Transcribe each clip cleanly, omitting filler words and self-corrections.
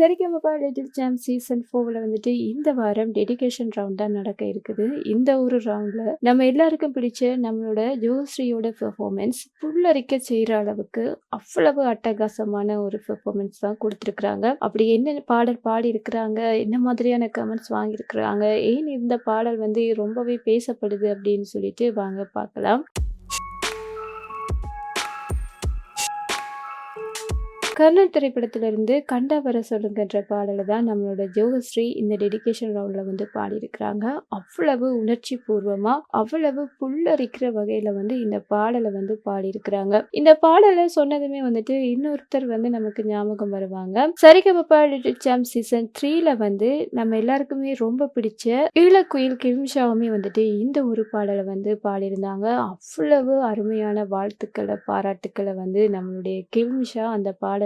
சரிகமப little champ season 4ல வந்துட்டு இந்த வாரம் டெடிகேஷன் ரவுண்ட் தான் நடக்க இருக்குது. இந்த ஒரு ரவுண்ட்ல நம்ம எல்லாருக்கும் பிடிச்ச நம்மளோட யோகஸ்ரீயோட பெர்ஃபார்மன்ஸ் புல்லரிக்க செய்ற அளவுக்கு அவ்வளவு அட்டகாசமான ஒரு பெர்ஃபார்மன்ஸ் தான் குடுத்துருக்காங்க. அப்படி என்ன பாடல் பாடியிருக்கிறாங்க, என்ன மாதிரியான கமெண்ட்ஸ் வாங்கியிருக்கிறாங்க, ஏன் இந்த பாடல் வந்து ரொம்பவே பேசப்படுது அப்படின்னு சொல்லிட்டு வாங்க பார்க்கலாம். கர்ணன் திரைப்படத்திலிருந்து கண்டா வர சொல்லுங்கன்ற பாடலை தான் நம்மளோட யோகஸ்ரீ இந்த டெடிகேஷன் ரவுண்ட்ல வந்து பாடியிருக்கிறாங்க. அவ்வளவு உணர்ச்சி பூர்வமா, அவ்வளவு புல்லரிக்கிற வகையில வந்து இந்த பாடலை வந்து பாடியிருக்கிறாங்க. இந்த பாடலை சொன்னதுமே வந்துட்டு இன்னொருத்தர் வந்து நமக்கு ஞாபகம் வருவாங்க. சரிகமப லிட்டில் சாம்ப் சீசன் 3ல வந்து நம்ம எல்லாருக்குமே ரொம்ப பிடிச்ச ஈழக்குயில் கிம்ஷாவுமே வந்துட்டு இந்த ஒரு பாடலை வந்து பாடியிருந்தாங்க. அவ்வளவு அருமையான வாழ்த்துக்களை, பாராட்டுக்களை வந்து நம்மளுடைய கிம்ஷா அந்த பாடலுக்காக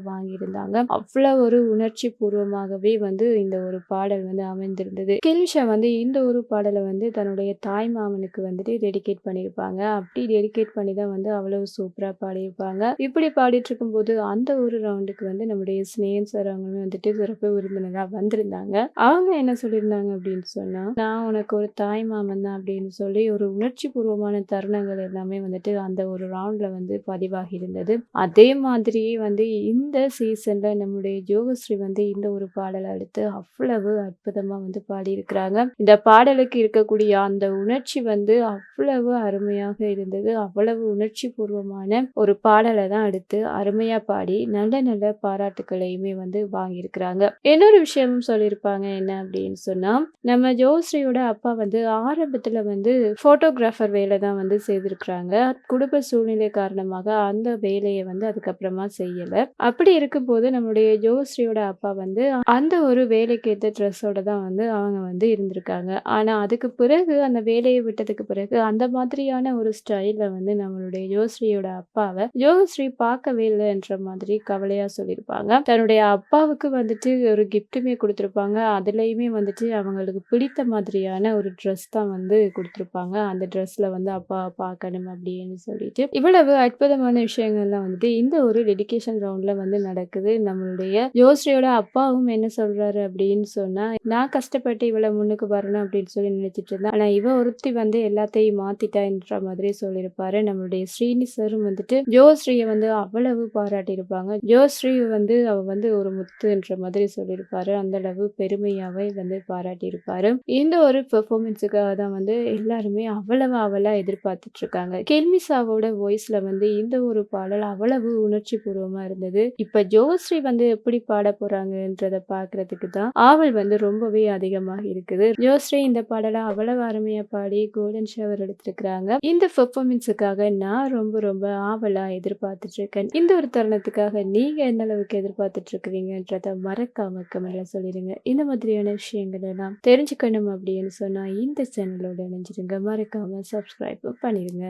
வாங்கியிருந்தாங்க. அவ்வளவு ஒரு உணர்ச்சி பூர்வமாகவே வந்து இந்த ஒரு பாடல் வந்து அமைந்திருந்தது. கில்ஷா வந்து இந்த ஒரு பாடலை வந்து தன்னுடைய தாய் மாமனுக்கு வந்துட்டு டெடிகேட் பண்ணியிருப்பாங்க. அப்படி டெடிகேட் பண்ணி தான் வந்து அவ்வளவு சூப்பரா பாடியிருப்பாங்க. இப்படி பாடிட்டு இருக்கும்போது அந்த ஒரு ரவுண்டுக்கு வந்து நம்முடைய ஸ்னேகன் சார் அவங்களும் வந்துட்டு சிறப்பு விருந்தினரா வந்திருந்தாங்க. அவங்க என்ன சொல்லியிருந்தாங்க அப்படின்னு சொன்னா, நான் உனக்கு ஒரு தாய் மாமன் தான் அப்படின்னு சொல்லி ஒரு உணர்ச்சி பூர்வமான தருணங்கள் எல்லாமே வந்துட்டு அந்த ஒரு ரவுண்ட்ல வந்து பதிவாகி இருந்தது. அதே மாதிரியே வந்து இந்த சீசன்ல நம்முடைய யோகஸ்ரீ வந்து இந்த ஒரு பாடலை அடுத்து அவ்வளவு அற்புதமா வந்து பாடியிருக்கிறாங்க. இந்த பாடலுக்கு இருக்கக்கூடிய அந்த உணர்ச்சி வந்து அவ்வளவு அருமையாக இருந்தது. அவ்வளவு உணர்ச்சி பூர்வமான ஒரு பாடலை தான் அடுத்து அருமையா பாடி நல்ல நல்ல பாராட்டுக்களையுமே வந்து வாங்கியிருக்கிறாங்க. இன்னொரு விஷயமும் சொல்லியிருப்பாங்க. என்ன அப்படின்னு சொன்னா, நம்ம யோகஸ்ரீயோட அப்பா வந்து ஆரம்பத்துல வந்து போட்டோகிராஃபர் வேலை தான் வந்து செய்திருக்கிறாங்க. குடும்ப சூழ்நிலை காரணமாக அந்த வேலையை வந்து அதுக்கப்புறமா செய்யல. அப்படி இருக்கும்போது நம்மளுடைய யோகஸ்ரீயோட அப்பா வந்து அந்த ஒரு வேலைக்கு ஏற்ற ட்ரெஸ்ஸோட தான் வந்து அவங்க வந்து இருந்திருக்காங்க. ஆனா அதுக்கு பிறகு அந்த வேலையை விட்டதுக்கு பிறகு அந்த மாதிரியான ஒரு ஸ்டைல்ல வந்து நம்மளுடைய யோகஸ்ரீயோட அப்பாவை யோகஸ்ரீ பார்க்கவே இல்லைன்ற மாதிரி கவலையா சொல்லியிருப்பாங்க. தன்னுடைய அப்பாவுக்கு வந்துட்டு ஒரு கிஃப்ட்டுமே கொடுத்துருப்பாங்க. அதுலயுமே வந்துட்டு அவங்களுக்கு பிடித்த மாதிரியான ஒரு ட்ரெஸ் தான் வந்து கொடுத்துருப்பாங்க. அந்த ட்ரெஸ்ல வந்து அப்பா பார்க்கணும் அப்படின்னு சொல்லிட்டு இவ்வளவு அற்புதமான விஷயங்கள்லாம் வந்துட்டு இந்த ஒரு டெடிகேஷன் ரவுண்ட்ல வந்து நடக்குது. நம்மளுடைய யோகஸ்ரீயோட அப்பாவும் என்ன சொல்றாரு அப்படின்னு சொன்னா, நான் கஷ்டப்பட்டு இவ்வளவு முன்னுக்கு வரணும் அப்படின்னு சொல்லி நினைச்சிட்டு இருந்தேன். ஆனா இவ ஒருத்தி வந்து எல்லாத்தையும் மாத்திட்டான்ற மாதிரி சொல்லியிருப்பாரு. நம்மளுடைய ஸ்ரீனி சாரும் வந்துட்டு யோகஸ்ரீயை வந்து அவ்வளவு பாராட்டியிருப்பாங்க. யோகஸ்ரீ வந்து அவ வந்து ஒரு முத்துன்ற மாதிரி சொல்லியிருப்பாரு. அந்த அளவு பெருமையாவே வந்து பாராட்டியிருப்பாரு. இந்த ஒரு பெர்ஃபார்மன்ஸுக்காக தான் வந்து எல்லாருமே அவ்வளவு அவளா எதிர்பார்த்துட்டு இருக்காங்க. கெல்மிசாவோட வாய்ஸ்ல வந்து இந்த ஒரு பாடல் அவ்வளவு உணர்ச்சி பூர்வமா இருந்தது. இப்ப யோகஸ்ரீ வந்து எப்படி பாட போறாங்கன்றத பாக்குறதுக்கு தான் ஆவல் வந்து ரொம்பவே அதிகமாக இருக்குது. யோகஸ்ரீ இந்த பாடலை அவ்வளவு அருமையா பாடி கோல்டன் ஷவர் எடுத்திருக்கிறாங்க. இந்த பெர்ஃபார்மன்ஸுக்காக நான் ரொம்ப ரொம்ப ஆவலா எதிர்பார்த்துட்டு இருக்கேன். இந்த ஒரு தருணத்துக்காக நீங்க எந்த அளவுக்கு எதிர்பார்த்துட்டு இருக்கிறீங்கன்றத மறக்காம கமெண்ட்ல சொல்லிடுங்க. இந்த மாதிரியான விஷயங்கள் எல்லாம் தெரிஞ்சுக்கணும் அப்படின்னு சொன்னா இந்த சேனலோட இணைஞ்சிருங்க. மறக்காம சப்ஸ்கிரைப் பண்ணிடுங்க.